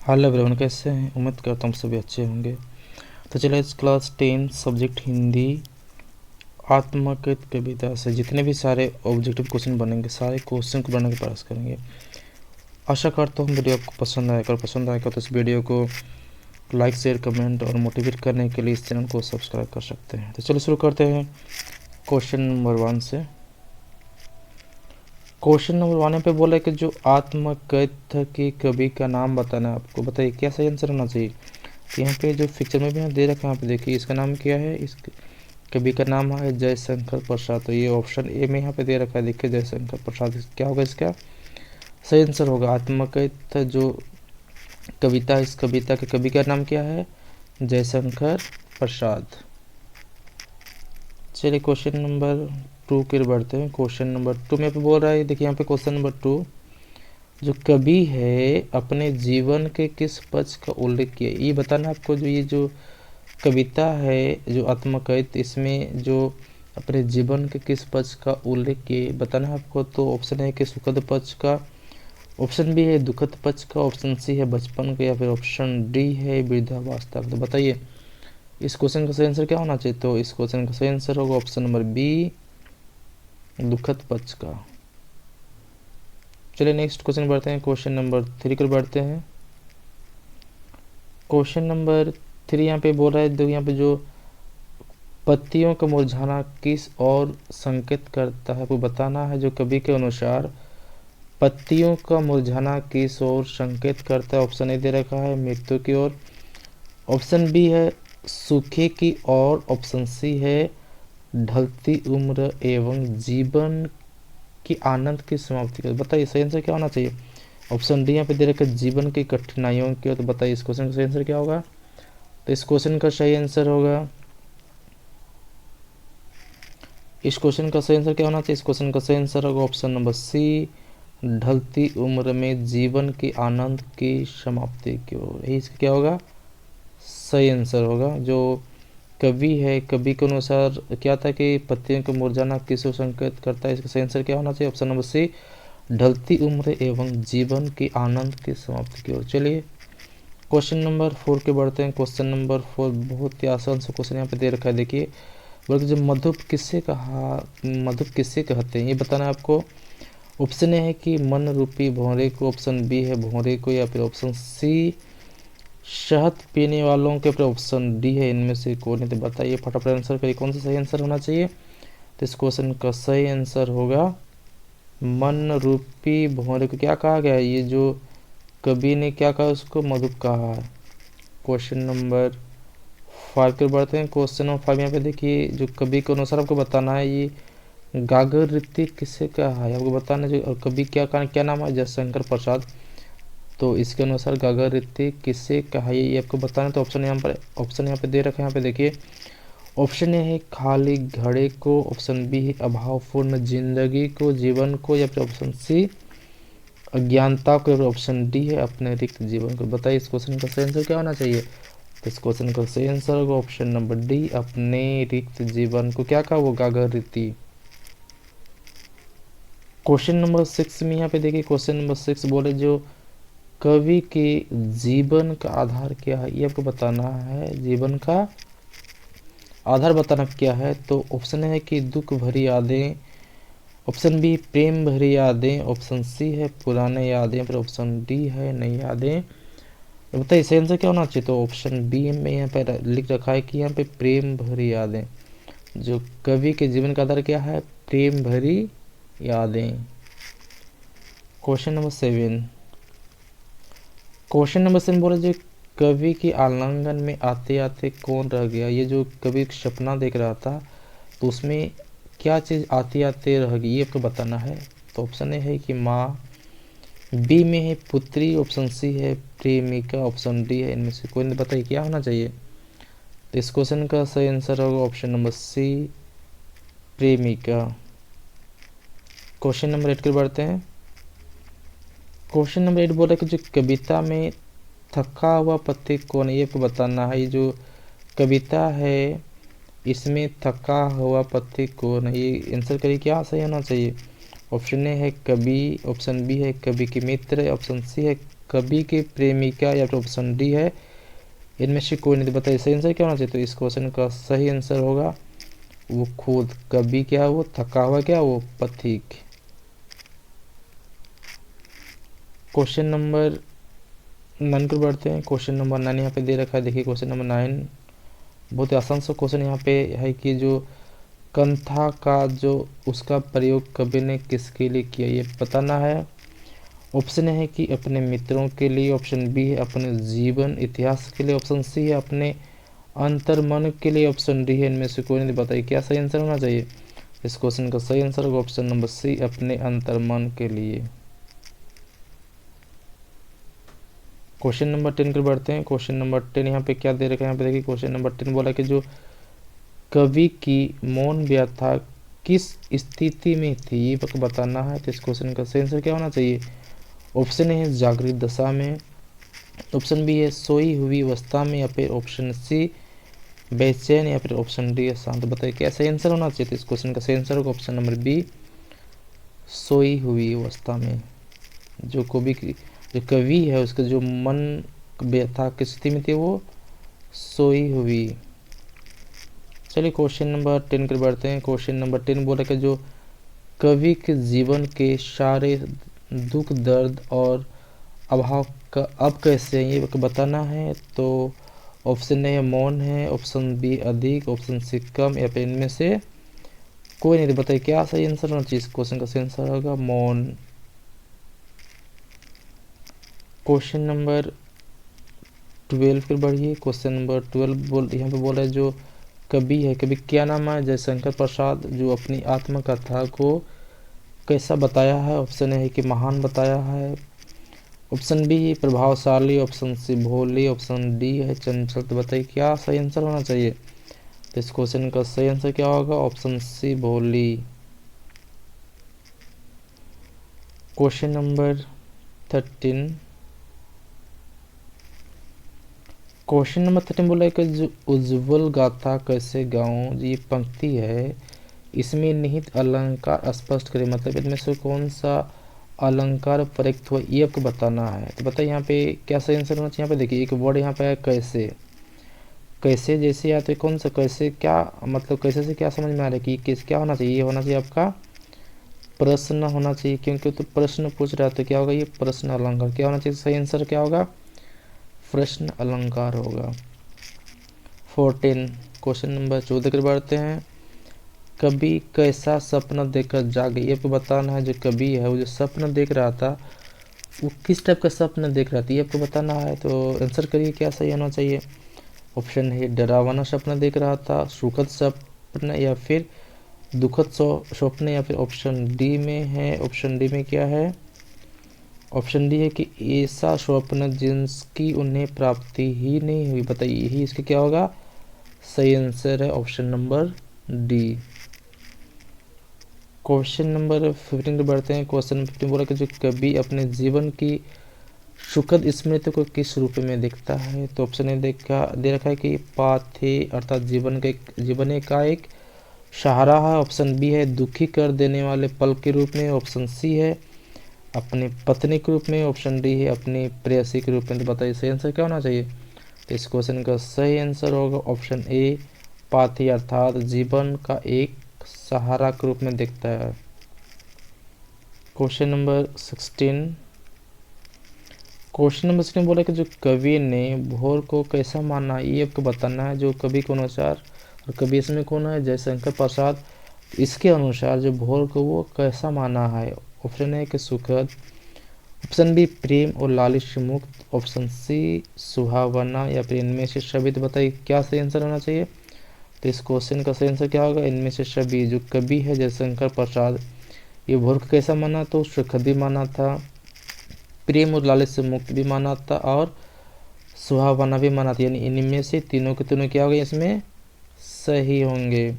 Hello everyone, कैसे हैं? उम्मीद करता हूँ सभी अच्छे होंगे। तो चलिए इस क्लास 10 सब्जेक्ट हिंदी आत्मकथित कविता से जितने भी सारे ऑब्जेक्टिव क्वेश्चन बनेंगे, सारे क्वेश्चन को बनाने का प्रयास करेंगे। आशा करता हूँ वीडियो आपको पसंद आएगा, और पसंद आएगा तो इस वीडियो को लाइक, शेयर, कमेंट और मोटिवेट करने के लिए इस चैनल को सब्सक्राइब कर सकते हैं। तो चलिए शुरू करते हैं क्वेश्चन नंबर 1 से। क्वेश्चन नंबर 1 पे बोला है कि जो आत्मकथित की कवि का नाम बताना है आपको। बताइए क्या सही आंसर होना चाहिए। तो यहाँ पे जो पिक्चर में भी यहाँ दे रखा है, यहाँ पे देखिए इसका नाम क्या है। इस कवि का नाम है जयशंकर प्रसाद। तो ये ऑप्शन ए में यहाँ पे दे रखा है, देखिए जयशंकर प्रसाद। क्या होगा इसका सही आंसर? होगा आत्मकथित जो कविता, इस कविता के कवि का नाम क्या है? जयशंकर प्रसाद। चलिए क्वेश्चन नंबर 2 की ओर बढ़ते हैं। क्वेश्चन नंबर 2 में बोल रहा है, देखिए यहाँ पे क्वेश्चन नंबर 2, जो कवि है अपने जीवन के किस पक्ष का उल्लेख किया, ये बताना आपको। जो ये जो कविता है जो आत्मकथित, इसमें जो अपने जीवन के किस पक्ष का उल्लेख किए बताना है आपको। तो ऑप्शन है कि सुखद पक्ष का, ऑप्शन बी है दुखद पक्ष का, ऑप्शन सी है बचपन का, या फिर ऑप्शन डी है वृद्धावस्था का। तो बताइए इस क्वेश्चन का सही आंसर क्या होना चाहिए। तो इस क्वेश्चन का सही आंसर होगा ऑप्शन नंबर बी, दुखद पक्ष का। चलिए नेक्स्ट क्वेश्चन बढ़ते हैं। क्वेश्चन नंबर 3 को बढ़ते हैं। क्वेश्चन नंबर 3 यहाँ पे बोल रहा है, देखो यहाँ पे जो पत्तियों का मुरझाना किस और संकेत करता है, वो बताना है। जो कवि के अनुसार पत्तियों का मुरझाना किस ओर संकेत करता है। ऑप्शन ए दे रखा है मृत्यु की ओर, ऑप्शन बी है सूखे की ओर, ऑप्शन सी है ढलती उम्र एवं जीवन की आनंद की समाप्ति की। बताइए सही आंसर क्या होना चाहिए। ऑप्शन डी यहाँ पे दे रखा है जीवन की कठिनाइयों की ओर। तो बताइए इस क्वेश्चन का सही आंसर क्या होगा। तो इस क्वेश्चन का सही आंसर होगा, इस क्वेश्चन का सही आंसर क्या होना चाहिए। इस क्वेश्चन का सही आंसर होगा ऑप्शन नंबर सी, ढलती उम्र में जीवन की आनंद की समाप्ति की ओर। यही इसका क्या होगा सही आंसर होगा। जो कवि है, कवि के अनुसार क्या था कि पत्तियों को मुरझाना किस ओर संकेत करता है। इसका सही आंसर क्या होना चाहिए। ऑप्शन नंबर सी, ढलती उम्र एवं जीवन की आनंद की समाप्ति की ओर। चलिए क्वेश्चन नंबर 4 के बढ़ते हैं। क्वेश्चन नंबर 4 बहुत ही आसान सा क्वेश्चन यहाँ पे दे रखा है, देखिए। बल्कि जो मधुप किससे कहा, मधुप किससे कहते हैं ये बताना है आपको। ऑप्शन ए है कि मन रूपी भौरे को, ऑप्शन बी है भौरे को, या फिर ऑप्शन सी शहद पीने वालों के, फिर ऑप्शन डी है इनमें से कौन है। तो बताइए फटाफट आंसर करिए, कौन सा सही आंसर होना चाहिए। तो इस क्वेश्चन का सही आंसर होगा मन रूपी भौरे को। क्या कहा गया है, ये जो कवि ने क्या कहा उसको मधुप कहा है। क्वेश्चन नंबर 5 के बढ़ते हैं। क्वेश्चन नंबर 5 यहाँ पे देखिए, जो कवि के अनुसार आपको बताना है ये गागर रीति किससे कहा है, आपको बताना है। और कवि क्या नाम है, जयशंकर प्रसाद। तो इसके अनुसार गागर रीति किससे कहा है ये आपको बताना है। तो ऑप्शन यहाँ पे दे रखा है, यहाँ पे देखिए। ऑप्शन ए है खाली घड़े को, ऑप्शन बी है अभावपूर्ण जिंदगी को, जीवन को, या फिर ऑप्शन सी अज्ञानता को, या फिर ऑप्शन डी है अपने रिक्त जीवन को। बताइए इस क्वेश्चन का सही आंसर क्या होना चाहिए। तो इस क्वेश्चन का सही आंसर होगा ऑप्शन नंबर डी, अपने रिक्त जीवन को। क्या कहा वो गागर रीति। क्वेश्चन नंबर 6 में यहाँ पे देखिए, क्वेश्चन नंबर 6 बोले जो कवि के जीवन का आधार क्या है ये आपको बताना है। जीवन का आधार बताना क्या है। तो ऑप्शन है कि दुख भरी यादें, ऑप्शन बी प्रेम भरी यादें, ऑप्शन सी है पुराने यादें, फिर ऑप्शन डी है नई यादें। तो बताइए सही आंसर क्या होना चाहिए। तो ऑप्शन बी में यहाँ पे लिख रखा है कि यहाँ पे प्रेम भरी यादें। जो कवि के जीवन का आधार क्या है, प्रेम भरी यादें। क्वेश्चन नंबर 7, क्वेश्चन नंबर 7 बोले जो कवि की आलिंगन में आते आते कौन रह गया। ये जो कवि एक सपना देख रहा था, तो उसमें क्या चीज़ आते आते रह गई ये आपको बताना है। तो ऑप्शन ए है कि माँ, बी में है पुत्री, ऑप्शन सी है प्रेमिका, ऑप्शन डी है इनमें से कोई नहीं। बताइए क्या होना चाहिए। तो इस क्वेश्चन का सही आंसर होगा ऑप्शन नंबर सी, प्रेमिका। क्वेश्चन नंबर 8 की बढ़ते हैं। क्वेश्चन नंबर 8 बोल रहा है कि जो कविता में थका हुआ पथिक कौन है ये आपको बताना है। ये जो कविता है इसमें थका हुआ पथिक कौन है, ये आंसर करिए क्या सही होना चाहिए। ऑप्शन ए है कवि, ऑप्शन बी है कवि के मित्र, ऑप्शन सी है कवि की प्रेमिका, या फिर ऑप्शन डी है इनमें से कोई नहीं। बताइए सही आंसर क्या होना चाहिए। तो इस क्वेश्चन का सही आंसर होगा वो खुद। कवि क्या, वो थका हुआ, क्या वो पथिक। क्वेश्चन नंबर 9 पर बढ़ते हैं। क्वेश्चन नंबर 9 यहाँ पे दे रखा है, देखिए क्वेश्चन नंबर 9 बहुत ही आसान सा क्वेश्चन यहाँ पे है कि जो कंथा का जो उसका प्रयोग कवि ने किसके लिए किया, ये बताना है। ऑप्शन है कि अपने मित्रों के लिए, ऑप्शन बी है अपने जीवन इतिहास के लिए, ऑप्शन सी है अपने अंतर्मन के लिए, ऑप्शन डी है इनमें से कोई नहीं। बताइए क्या सही आंसर होना चाहिए। इस क्वेश्चन का सही आंसर होगा ऑप्शन नंबर सी, अपने अंतर्मन के लिए। क्वेश्चन नंबर 10 पर बढ़ते हैं। क्वेश्चन नंबर 10 यहाँ पे क्या दे रखा है, यहाँ पे देखिए क्वेश्चन नंबर 10 बोला कि जो कवि की मौन व्यथा किस स्थिति में थी, ये बताना है। तो इस क्वेश्चन का सही आंसर क्या होना चाहिए। ऑप्शन है जागृत दशा में, ऑप्शन बी है सोई हुई अवस्था में, या फिर ऑप्शन सी बेचैन, या फिर ऑप्शन डी है शांत। बताइए क्या सही आंसर होना चाहिए। तो इस क्वेश्चन का सही आंसर होगा ऑप्शन नंबर बी, सोई हुई अवस्था में। जो कवि है उसका जो मन व्यथा किस स्थिति में थी, वो सोई हुई। चलिए क्वेश्चन नंबर 10 पर बढ़ते हैं। क्वेश्चन नंबर 10 बोला कि जो कवि के जीवन के सारे दुख दर्द और अभाव का अब कैसे है, ये बताना है। तो ऑप्शन ए है मौन है, ऑप्शन बी अधिक, ऑप्शन सी कम, या फिर इनमें से कोई नहीं। बताइए क्या सही आंसर होना चाहिए। इस क्वेश्चन का सही आंसर होगा मौन। क्वेश्चन नंबर 12 पर बढ़िए। क्वेश्चन नंबर 12 यहाँ पे बोला है जो कवि है, कवि क्या नाम है, जयशंकर प्रसाद, जो अपनी आत्मकथा को कैसा बताया है। ऑप्शन है कि महान बताया है, ऑप्शन बी प्रभावशाली, ऑप्शन सी भोली, ऑप्शन डी है चंचल। तो बताइए क्या सही आंसर होना चाहिए। तो इस क्वेश्चन का सही आंसर क्या होगा, ऑप्शन सी भोली। Question number 13। क्वेश्चन नंबर 13 बोला कि जो उज्जवल गाथा कैसे गाऊं, ये पंक्ति है, इसमें निहित अलंकार स्पष्ट करें। मतलब इनमें से कौन सा अलंकार प्रयुक्त हुआ, ये आपको बताना है। तो बताइए यहाँ पे क्या सही आंसर होना चाहिए। यहाँ पे देखिए एक वर्ड यहाँ पे है कैसे। कैसे जैसे या तो कौन सा कैसे, क्या मतलब कैसे से क्या समझ में आ रहा है कि किस क्या होना चाहिए। ये होना चाहिए आपका प्रश्न होना चाहिए, क्योंकि तो प्रश्न पूछ रहा है तो क्या होगा, ये प्रश्न अलंकार क्या होना चाहिए। सही आंसर क्या होगा, प्रश्न अलंकार होगा। 14 क्वेश्चन नंबर 14 की बढ़ते हैं। कवि कैसा सपना देखकर जागे, ये आपको बताना है। जो कवि है वो जो सपना देख रहा था वो किस टाइप का सपना देख रहा था, ये आपको बताना है। तो आंसर करिए क्या सही होना चाहिए। ऑप्शन है डरावना सपना देख रहा था, सुखद सपना, या फिर दुखद स्वप्न, या फिर ऑप्शन डी में है। ऑप्शन डी में क्या है, ऑप्शन डी है कि ऐसा स्वप्न जिसकी उन्हें प्राप्ति ही नहीं हुई। बताइए यही इसका क्या होगा, सही आंसर है option number D. Question number 15 पे बढ़ते हैं। क्वेश्चन नंबर 15 बोला कि जो कवि अपने जीवन की सुखद स्मृति को किस रूप में देखता है। तो ऑप्शन ए दे रखा है कि पाथे अर्थात जीवन का एक सहारा है, ऑप्शन बी है दुखी कर देने वाले पल के रूप में, ऑप्शन सी है अपनी पत्नी के रूप में, ऑप्शन डी है अपनी प्रेयसी के रूप में। तो बताइए सही आंसर क्या होना चाहिए। तो इस क्वेश्चन का सही आंसर होगा ऑप्शन ए पाथी अर्थात जीवन का एक सहारा के रूप में देखता है। Question number 16। क्वेश्चन नंबर 16 बोला कि जो कवि ने भोर को कैसा माना, ये आपको बताना है। जो कवि के अनुसार, और कवि इसमें कौन है, जयशंकर प्रसाद, इसके अनुसार जो भोर को वो कैसा माना है। ऑप्शन है कि सुखद, ऑप्शन बी प्रेम और लालिश से मुक्त, ऑप्शन सी सुहावना, या फिर इनमें से सभी। तो बताइए क्या सही आंसर होना चाहिए। तो इस क्वेश्चन का सही आंसर क्या होगा, इनमें से सभी। जो कवि है जयशंकर प्रसाद, ये भोर को कैसा माना, तो सुखद भी माना था, प्रेम और लालच से मुक्त भी माना था, और सुहावना भी माना था। यानी इनमें से तीनों के तीनों क्या होंगे, इसमें सही होंगे।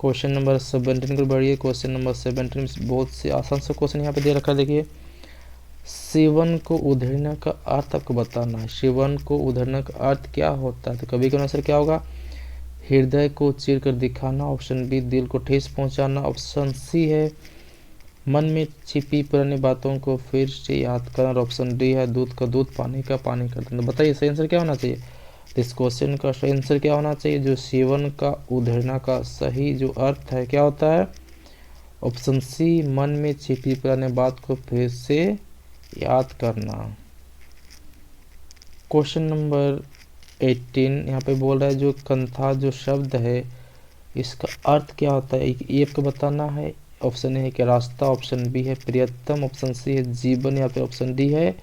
क्वेश्चन नंबर 17 को बढ़िए। क्वेश्चन नंबर 17 में बहुत से आसान सा क्वेश्चन यहाँ पे दे रखा है। देखिए शिवन को उधेड़ने का अर्थ आपको बताना है। शिवन को उधेड़ने का अर्थ क्या होता है। तो कवि का आंसर क्या होगा, हृदय को चीर कर दिखाना, ऑप्शन बी दिल को ठेस पहुंचाना, ऑप्शन सी है मन में छिपी पुरानी बातों को फिर से याद करना, और ऑप्शन डी है दूध का दूध पानी का पानी कर देना। बताइए सही आंसर क्या होना चाहिए। तो इस क्वेश्चन का सही आंसर क्या होना चाहिए, जो सेवन का उधेड़ना का सही जो अर्थ है क्या होता है, ऑप्शन सी मन में छिपी पुरानी बात को फिर से याद करना। क्वेश्चन नंबर 18 यहाँ पे बोल रहा है जो कंथा जो शब्द है इसका अर्थ क्या होता है, ये आपको बताना है। ऑप्शन ए है कि रास्ता, ऑप्शन बी है प्रियतम, ऑप्शन सी है जीवन, या फिर ऑप्शन डी है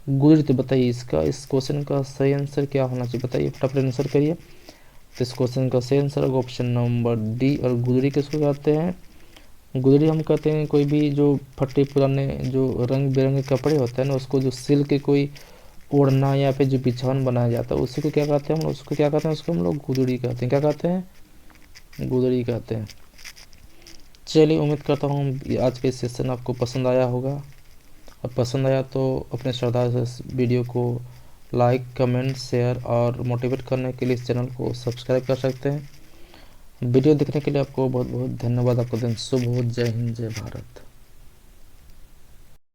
गुजर। तो बताइए इसका इस क्वेश्चन का सही आंसर क्या होना चाहिए, बताइए फटाफट आंसर करिए। तो इस क्वेश्चन का सही आंसर होगा ऑप्शन नंबर डी। और गुजरी किसको कहते हैं, गुजरी हम कहते हैं कोई भी जो फटे पुराने जो रंग बिरंगे कपड़े होते हैं ना, उसको जो सिल के कोई ओढ़ना या फिर जो बिछावन बनाया जाता है उसी को क्या कहते हैं हम, उसको क्या कहते हैं, उसको हम लोग गुदड़ी कहते हैं। क्या कहते हैं, गुदड़ी कहते हैं। चलिए उम्मीद करता हूँ आज के सेशन आपको पसंद आया होगा, और पसंद आया तो अपने श्रद्धा से इस वीडियो को लाइक कमेंट शेयर और मोटिवेट करने के लिए इस चैनल को सब्सक्राइब कर सकते हैं। वीडियो देखने के लिए आपको बहुत बहुत धन्यवाद। आपका दिन शुभ हो। जय हिंद जय भारत।